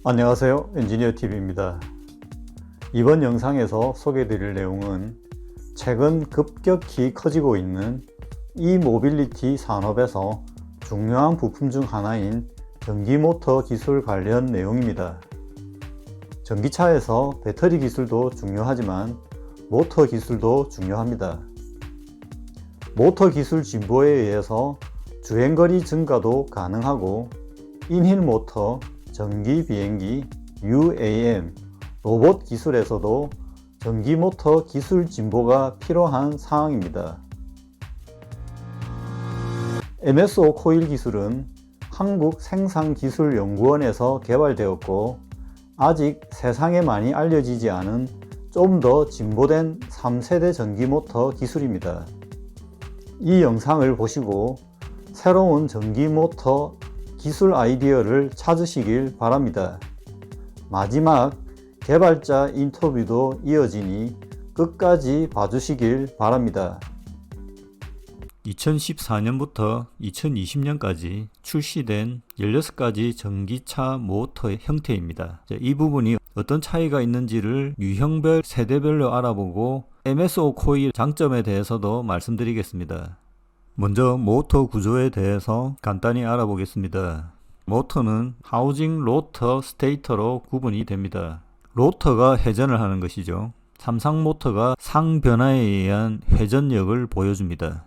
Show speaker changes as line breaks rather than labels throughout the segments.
안녕하세요, 엔지니어TV입니다. 이번 영상에서 소개해드릴 내용은 최근 급격히 커지고 있는 e-모빌리티 산업에서 중요한 부품 중 하나인 전기모터 기술 관련 내용입니다. 전기차에서 배터리 기술도 중요하지만 모터 기술도 중요합니다. 모터 기술 진보에 의해서 주행거리 증가도 가능하고 인힐 모터, 전기 비행기, UAM, 로봇 기술에서도 전기 모터 기술 진보가 필요한 상황입니다. MSO 코일 기술은 한국생산기술연구원에서 개발되었고 아직 세상에 많이 알려지지 않은 좀 더 진보된 3세대 전기 모터 기술입니다. 이 영상을 보시고 새로운 전기 모터 기술 아이디어를 찾으시길 바랍니다. 마지막 개발자 인터뷰도 이어지니 끝까지 봐주시길 바랍니다.
2014년부터 2020년까지 출시된 16가지 전기차 모터의 형태입니다. 이 부분이 어떤 차이가 있는지를 유형별, 세대별로 알아보고 MSO 코일 장점에 대해서도 말씀드리겠습니다. 먼저 모터 구조에 대해서 간단히 알아보겠습니다. 모터는 하우징 로터 스테이터로 구분이 됩니다. 로터가 회전을 하는 것이죠. 삼상 모터가 상변화에 의한 회전력을 보여줍니다.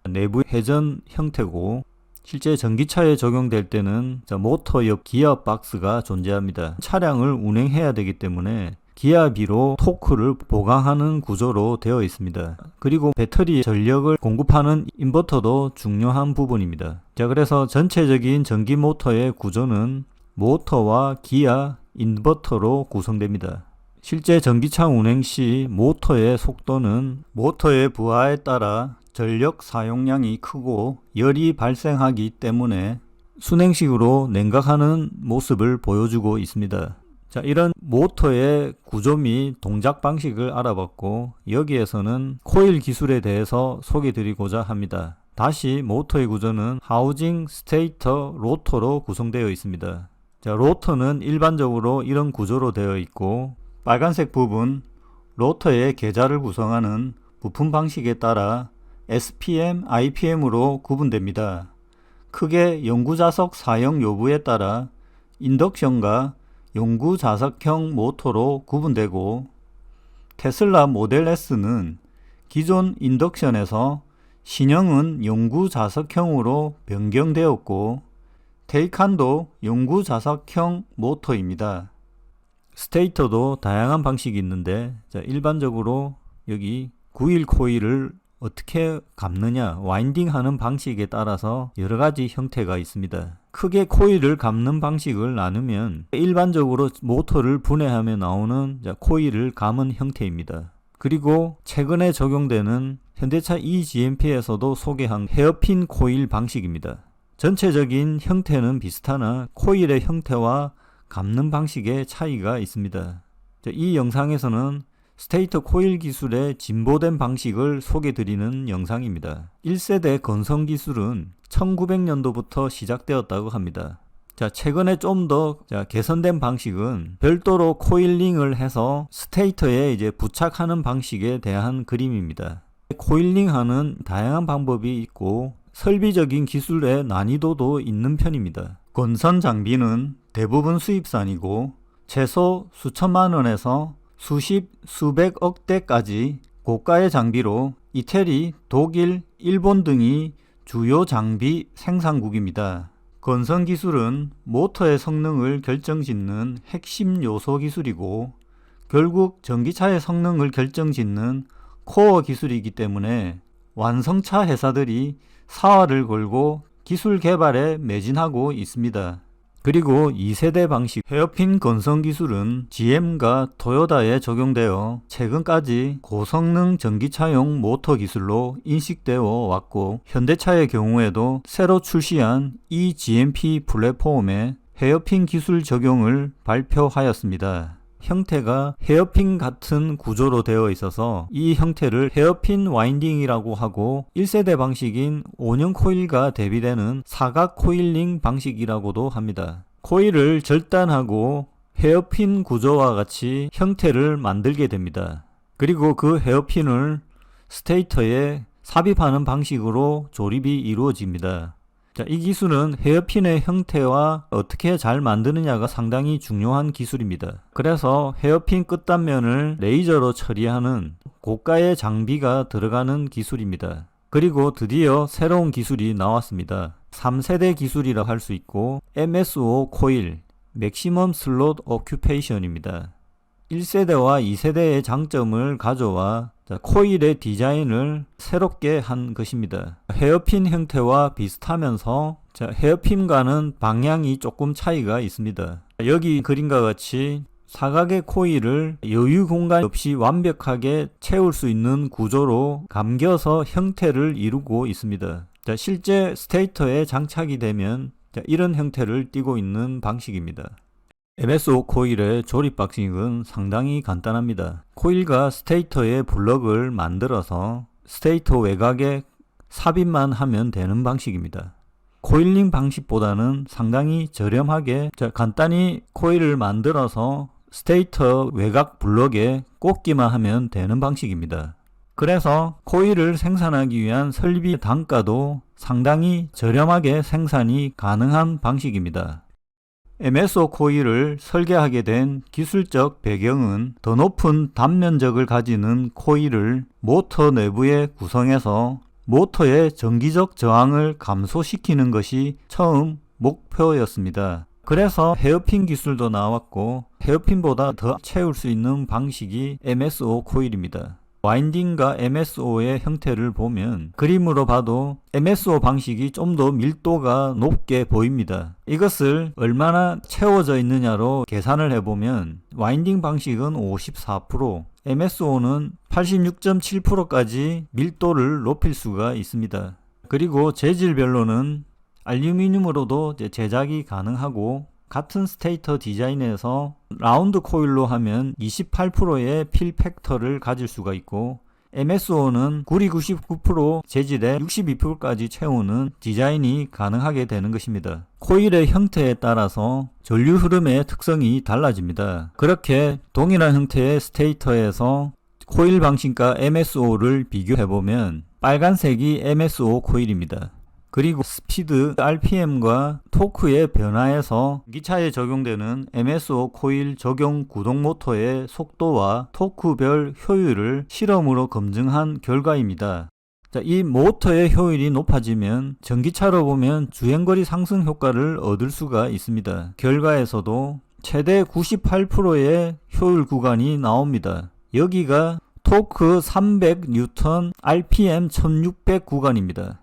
내부 회전 형태고 실제 전기차에 적용될 때는 모터 옆 기어박스가 존재합니다. 차량을 운행해야 되기 때문에 기압비로 토크를 보강하는 구조로 되어 있습니다. 그리고 배터리 전력을 공급하는 인버터도 중요한 부분입니다. 그래서 전체적인 전기 모터의 구조는 모터와 기아, 인버터로 구성됩니다. 실제 전기차 운행 시 모터의 속도는 모터의 부하에 따라 전력 사용량이 크고 열이 발생하기 때문에 순행식으로 냉각하는 모습을 보여주고 있습니다. 이런 모터의 구조 및 동작 방식을 알아봤고 여기에서는 코일 기술에 대해서 소개드리고자 합니다. 다시 모터의 구조는 하우징 스테이터 로터로 구성되어 있습니다. 로터는 일반적으로 이런 구조로 되어 있고 빨간색 부분 로터의 계좌를 구성하는 부품 방식에 따라 SPM, IPM으로 구분됩니다. 크게 연구자석 사용 여부에 따라 인덕션과 용구자석형 모터로 구분되고 테슬라 모델 S는 기존 인덕션에서 신형은 용구자석형으로 변경되었고 테이칸도 용구자석형 모터입니다. 스테이터도 다양한 방식이 있는데 일반적으로 여기 9일 코일을 어떻게 감느냐, 와인딩 하는 방식에 따라서 여러가지 형태가 있습니다. 크게 코일을 감는 방식을 나누면 일반적으로 모터를 분해하며 나오는 코일을 감은 형태입니다. 그리고 최근에 적용되는 현대차 eGMP에서도 소개한 헤어핀 코일 방식입니다. 전체적인 형태는 비슷하나 코일의 형태와 감는 방식의 차이가 있습니다. 이 영상에서는 스테이터 코일 기술의 진보된 방식을 소개드리는 영상입니다. 1세대 건성 기술은 1900년도부터 시작되었다고 합니다. 최근에 좀 더 개선된 방식은 별도로 코일링을 해서 스테이터에 부착하는 방식에 대한 그림입니다. 코일링하는 다양한 방법이 있고 설비적인 기술의 난이도도 있는 편입니다. 건선 장비는 대부분 수입산이고 최소 수천만 원에서 수십, 수백억 대까지 고가의 장비로 이태리, 독일, 일본 등이 주요 장비 생산국입니다. 건선 기술은 모터의 성능을 결정짓는 핵심 요소 기술이고 결국 전기차의 성능을 결정짓는 코어 기술이기 때문에 완성차 회사들이 사활을 걸고 기술 개발에 매진하고 있습니다. 그리고 2세대 방식 헤어핀 건성 기술은 GM과 토요타에 적용되어 최근까지 고성능 전기차용 모터 기술로 인식되어 왔고 현대차의 경우에도 새로 출시한 eGMP 플랫폼에 헤어핀 기술 적용을 발표하였습니다. 형태가 헤어핀 같은 구조로 되어 있어서 이 형태를 헤어핀 와인딩이라고 하고 1세대 방식인 5년 코일과 대비되는 사각 코일링 방식이라고도 합니다. 코일을 절단하고 헤어핀 구조와 같이 형태를 만들게 됩니다. 그리고 그 헤어핀을 스테이터에 삽입하는 방식으로 조립이 이루어집니다. 자, 이 기술은 헤어핀의 형태와 어떻게 잘 만드느냐가 상당히 중요한 기술입니다. 그래서 헤어핀 끝단면을 레이저로 처리하는 고가의 장비가 들어가는 기술입니다. 그리고 드디어 새로운 기술이 나왔습니다. 3세대 기술이라 할 수 있고 MSO 코일, 맥시멈 슬롯 오큐페이션입니다. 1세대와 2세대의 장점을 가져와 코일의 디자인을 새롭게 한 것입니다. 헤어핀 형태와 비슷하면서 헤어핀과는 방향이 조금 차이가 있습니다. 여기 그림과 같이 사각의 코일을 여유 공간 없이 완벽하게 채울 수 있는 구조로 감겨서 형태를 이루고 있습니다. 실제 스테이터에 장착이 되면 이런 형태를 띠고 있는 방식입니다. MSO 코일의 조립 방식은 상당히 간단합니다. 코일과 스테이터의 블럭을 만들어서 스테이터 외곽에 삽입만 하면 되는 방식입니다. 코일링 방식보다는 상당히 저렴하게 간단히 코일을 만들어서 스테이터 외곽 블럭에 꽂기만 하면 되는 방식입니다. 그래서 코일을 생산하기 위한 설비 단가도 상당히 저렴하게 생산이 가능한 방식입니다. MSO 코일을 설계하게 된 기술적 배경은 더 높은 단면적을 가지는 코일을 모터 내부에 구성해서 모터의 전기적 저항을 감소시키는 것이 처음 목표였습니다. 그래서 헤어핀 기술도 나왔고 헤어핀보다 더 채울 수 있는 방식이 MSO 코일입니다. 와인딩과 MSO의 형태를 보면 그림으로 봐도 MSO 방식이 좀 더 밀도가 높게 보입니다. 이것을 얼마나 채워져 있느냐로 계산을 해보면 와인딩 방식은 54%, MSO는 86.7%까지 밀도를 높일 수가 있습니다. 그리고 재질별로는 알루미늄으로도 제작이 가능하고 같은 스테이터 디자인에서 라운드 코일로 하면 28%의 필 팩터를 가질 수가 있고 MSO는 구리 99% 재질에 62%까지 채우는 디자인이 가능하게 되는 것입니다. 코일의 형태에 따라서 전류 흐름의 특성이 달라집니다. 그렇게 동일한 형태의 스테이터에서 코일 방식과 MSO를 비교해보면 빨간색이 MSO 코일입니다. 그리고 스피드, RPM과 토크의 변화에서 기차에 적용되는 MSO 코일 적용 구동 모터의 속도와 토크별 효율을 실험으로 검증한 결과입니다. 이 모터의 효율이 높아지면 전기차로 보면 주행거리 상승 효과를 얻을 수가 있습니다. 결과에서도 최대 98%의 효율 구간이 나옵니다. 여기가 토크 300N, RPM 1600 구간입니다.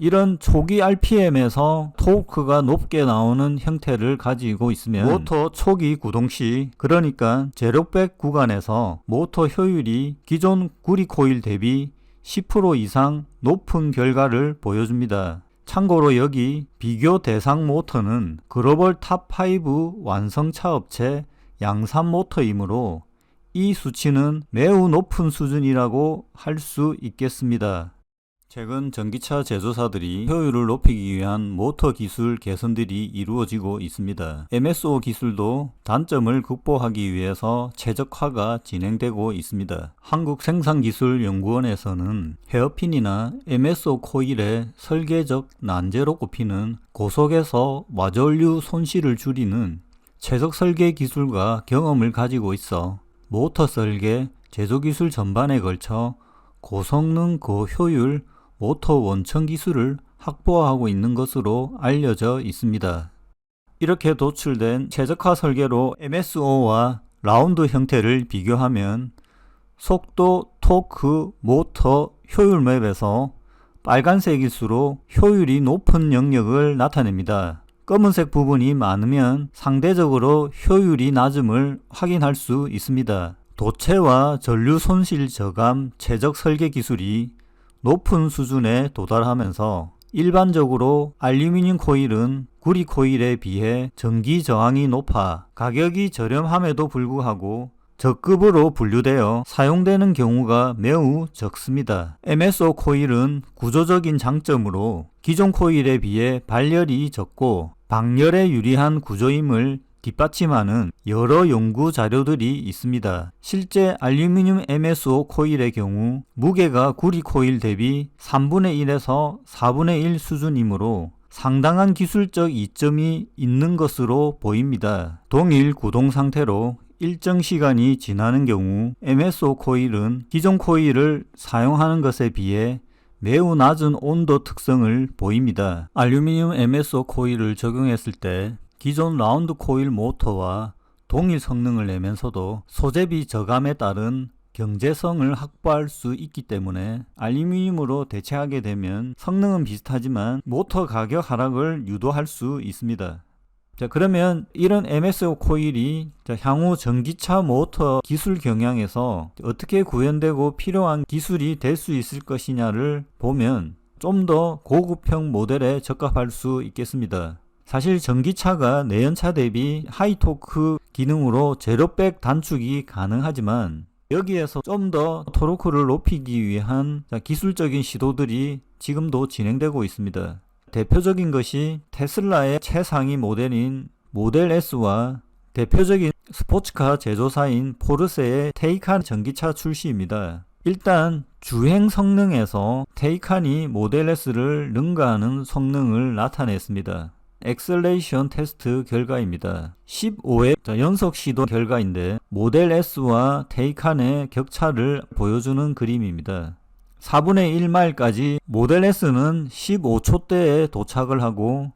이런 초기 RPM에서 토크가 높게 나오는 형태를 가지고 있으면 모터 초기 구동 시, 그러니까 제로백 구간에서 모터 효율이 기존 구리 코일 대비 10% 이상 높은 결과를 보여줍니다. 참고로 여기 비교 대상 모터는 글로벌 탑5 완성차 업체 양산 모터이므로 이 수치는 매우 높은 수준이라고 할 수 있겠습니다. 최근 전기차 제조사들이 효율을 높이기 위한 모터 기술 개선들이 이루어지고 있습니다. MSO 기술도 단점을 극복하기 위해서 최적화가 진행되고 있습니다. 한국생산기술연구원에서는 헤어핀이나 MSO 코일의 설계적 난제로 꼽히는 고속에서 와전류 손실을 줄이는 최적 설계 기술과 경험을 가지고 있어 모터 설계, 제조기술 전반에 걸쳐 고성능 고효율 모터 원천 기술을 확보하고 있는 것으로 알려져 있습니다. 이렇게 도출된 최적화 설계로 MSO와 라운드 형태를 비교하면 속도, 토크, 모터, 효율 맵에서 빨간색일수록 효율이 높은 영역을 나타냅니다. 검은색 부분이 많으면 상대적으로 효율이 낮음을 확인할 수 있습니다. 도체와 전류 손실 저감 최적 설계 기술이 높은 수준에 도달하면서 일반적으로 알루미늄 코일은 구리 코일에 비해 전기 저항이 높아 가격이 저렴함에도 불구하고 저급으로 분류되어 사용되는 경우가 매우 적습니다. MSO 코일은 구조적인 장점으로 기존 코일에 비해 발열이 적고 방열에 유리한 구조임을 뒷받침하는 여러 연구 자료들이 있습니다. 실제 알루미늄 MSO 코일의 경우 무게가 구리 코일 대비 3분의 1에서 4분의 1 수준이므로 상당한 기술적 이점이 있는 것으로 보입니다. 동일 구동 상태로 일정 시간이 지나는 경우 MSO 코일은 기존 코일을 사용하는 것에 비해 매우 낮은 온도 특성을 보입니다. 알루미늄 MSO 코일을 적용했을 때 기존 라운드 코일 모터와 동일 성능을 내면서도 소재비 저감에 따른 경제성을 확보할 수 있기 때문에 알루미늄으로 대체하게 되면 성능은 비슷하지만 모터 가격 하락을 유도할 수 있습니다. 자, 그러면 이런 MSO 코일이 향후 전기차 모터 기술 경향에서 어떻게 구현되고 필요한 기술이 될 수 있을 것이냐를 보면 좀 더 고급형 모델에 적합할 수 있겠습니다. 사실 전기차가 내연차 대비 하이토크 기능으로 제로백 단축이 가능하지만 여기에서 좀 더 토르크를 높이기 위한 기술적인 시도들이 지금도 진행되고 있습니다. 대표적인 것이 테슬라의 최상위 모델인 모델 S와 대표적인 스포츠카 제조사인 포르쉐의 테이칸 전기차 출시입니다. 일단 주행 성능에서 테이칸이 모델 S를 능가하는 성능을 나타냈습니다. 엑셀레이션 테스트 결과입니다. 15회 연속 시도 결과인데 모델 S와 테이칸의 격차를 보여주는 그림입니다. 4분의 1마일까지 모델 S는 15초대에 도착을 하고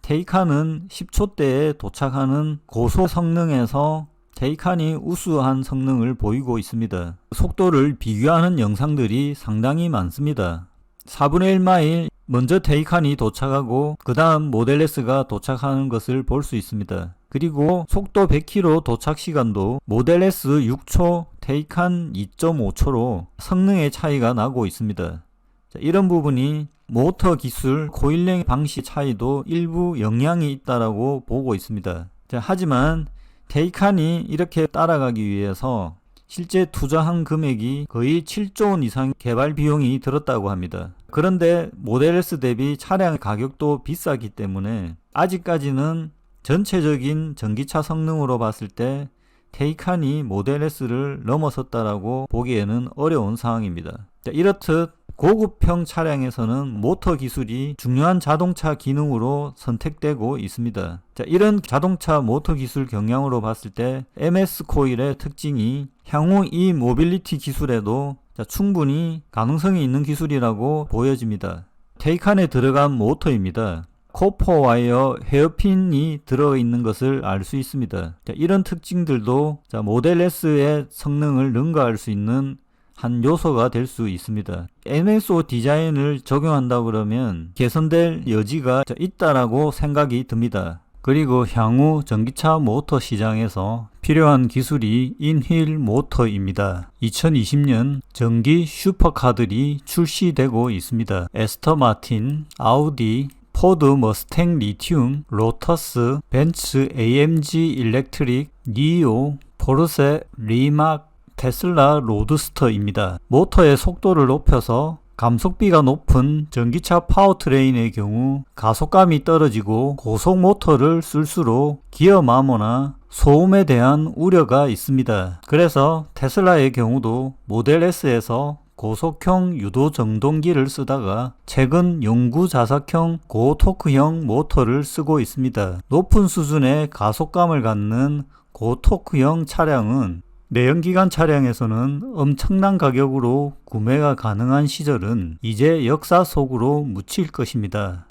테이칸은 10초대에 도착하는 고속 성능에서 테이칸이 우수한 성능을 보이고 있습니다. 속도를 비교하는 영상들이 상당히 많습니다. 4분의 1마일 먼저 테이칸이 도착하고 그 다음 모델 S가 도착하는 것을 볼 수 있습니다. 그리고 속도 100km 도착 시간도 모델 S 6초, 테이칸 2.5초로 성능의 차이가 나고 있습니다. 자, 이런 부분이 모터 기술, 코일링 방식 차이도 일부 영향이 있다고 보고 있습니다. 자, 하지만 테이칸이 이렇게 따라가기 위해서 실제 투자한 금액이 거의 7조 원 이상 개발 비용이 들었다고 합니다. 그런데 모델 S 대비 차량 가격도 비싸기 때문에 아직까지는 전체적인 전기차 성능으로 봤을 때 테이칸이 모델 S를 넘어섰다라고 보기에는 어려운 상황입니다. 자, 이렇듯 고급형 차량에서는 모터 기술이 중요한 자동차 기능으로 선택되고 있습니다. 자, 이런 자동차 모터 기술 경향으로 봤을 때 MS 코일의 특징이 향후 이 모빌리티 기술에도 충분히 가능성이 있는 기술이라고 보여집니다. 테이칸에 들어간 모터입니다. 코퍼 와이어 헤어핀이 들어있는 것을 알 수 있습니다. 자, 이런 특징들도 모델 S의 성능을 능가할 수 있는 한 요소가 될 수 있습니다. MSO 디자인을 적용한다 그러면 개선될 여지가 있다라고 생각이 듭니다. 그리고 향후 전기차 모터 시장에서 필요한 기술이 인힐 모터입니다. 2020년 전기 슈퍼카들이 출시되고 있습니다. 에스터 마틴, 아우디, 포드 머스탱 리튬, 로터스, 벤츠 AMG 일렉트릭, 니오, 포르쉐 리막, 테슬라 로드스터입니다. 모터의 속도를 높여서 감속비가 높은 전기차 파워트레인의 경우 가속감이 떨어지고 고속 모터를 쓸수록 기어 마모나 소음에 대한 우려가 있습니다. 그래서 테슬라의 경우도 모델 S에서 고속형 유도 정동기를 쓰다가 최근 용구 자석형 고토크형 모터를 쓰고 있습니다. 높은 수준의 가속감을 갖는 고토크형 차량은 내연기관 차량에서는 엄청난 가격으로 구매가 가능한 시절은 이제 역사 속으로 묻힐 것입니다.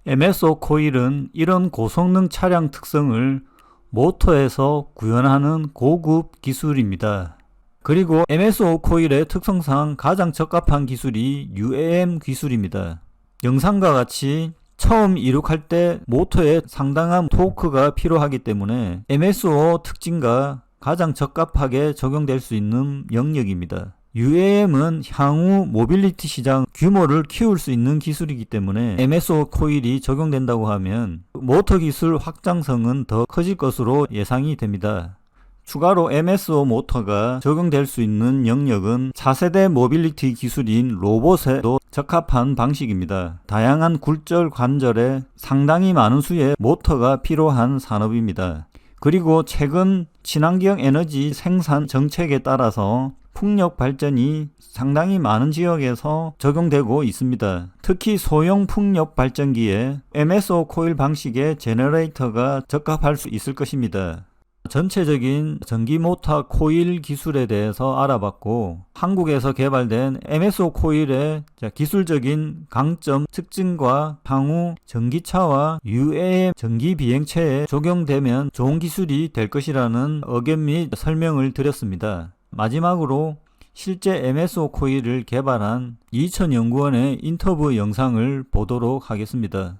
MSO 코일은 이런 고성능 차량 특성을 모터에서 구현하는 고급 기술입니다. 그리고 MSO 코일의 특성상 가장 적합한 기술이 UAM 기술입니다. 영상과 같이 처음 이륙할 때 모터에 상당한 토크가 필요하기 때문에 MSO 특징과 가장 적합하게 적용될 수 있는 영역입니다. UAM은 향후 모빌리티 시장 규모를 키울 수 있는 기술이기 때문에 MSO 코일이 적용된다고 하면 모터 기술 확장성은 더 커질 것으로 예상이 됩니다. 추가로 MSO 모터가 적용될 수 있는 영역은 4세대 모빌리티 기술인 로봇에도 적합한 방식입니다. 다양한 굴절 관절에 상당히 많은 수의 모터가 필요한 산업입니다. 그리고 최근 친환경 에너지 생산 정책에 따라서 풍력 발전이 상당히 많은 지역에서 적용되고 있습니다. 특히 소형 풍력 발전기에 MSO 코일 방식의 제너레이터가 적합할 수 있을 것입니다. 전체적인 전기 모터 코일 기술에 대해서 알아봤고, 한국에서 개발된 MSO 코일의 기술적인 강점, 특징과 향후 전기차와 UAM 전기 비행체에 적용되면 좋은 기술이 될 것이라는 의견 및 설명을 드렸습니다. 마지막으로 실제 MSO 코일을 개발한 이천 연구원의 인터뷰 영상을 보도록 하겠습니다.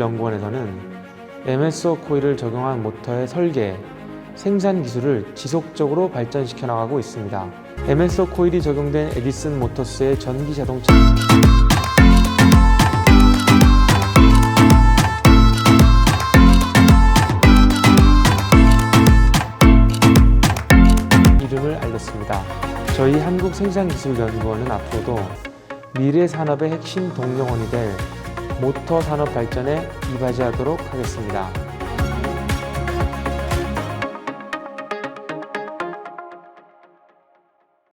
연구원에서는 MSO 코일을 적용한 모터의 설계, 생산 기술을 지속적으로 발전시켜 나가고 있습니다. MSO 코일이 적용된 에디슨 모터스의 전기 자동차 이름을 알렸습니다. 저희 한국생산기술연구원은 앞으로도 미래 산업의 핵심 동력원이 될 모터 산업 발전에 이바지하도록 하겠습니다.